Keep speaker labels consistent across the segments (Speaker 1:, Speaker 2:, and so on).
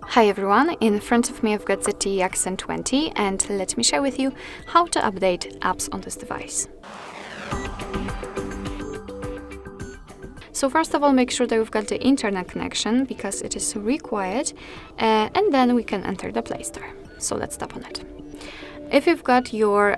Speaker 1: Hi everyone, in front of me I've got ZTE AXON 20 and let me share with you how to update apps on this device. So first of all, make sure that you've got the internet connection because it is required, and then we can enter the Play Store. So let's tap on it. If you've got your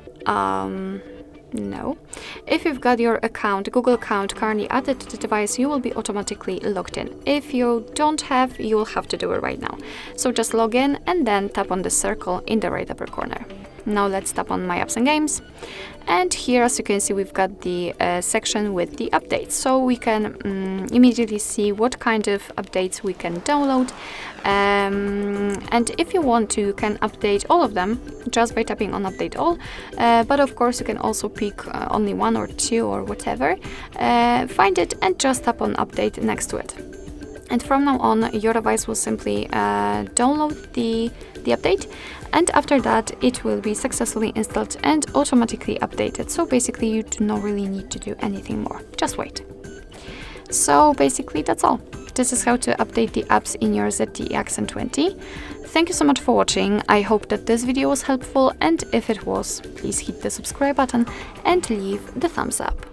Speaker 1: If you've got your account, Google account currently added to the device, you will be automatically logged in. If you don't have, you will have to do it right now. So just log in and then tap on the circle in the right upper corner. Now let's tap on My Apps and Games. And here, as you can see, we've got the section with the updates. So we can immediately see what kind of updates we can download. And if you want to, you can update all of them just by tapping on Update All. But of course, you can also pick only one or two or whatever. Find it and just tap on Update next to it. And from now on, your device will simply download the update, and after that it will be successfully installed and automatically updated. So basically you do not really need to do anything more, just wait. So basically that's all. This is how to update the apps in your ZTE AXON 20. Thank you so much for watching. I hope that this video was helpful, and if it was, please hit the subscribe button and leave the thumbs up.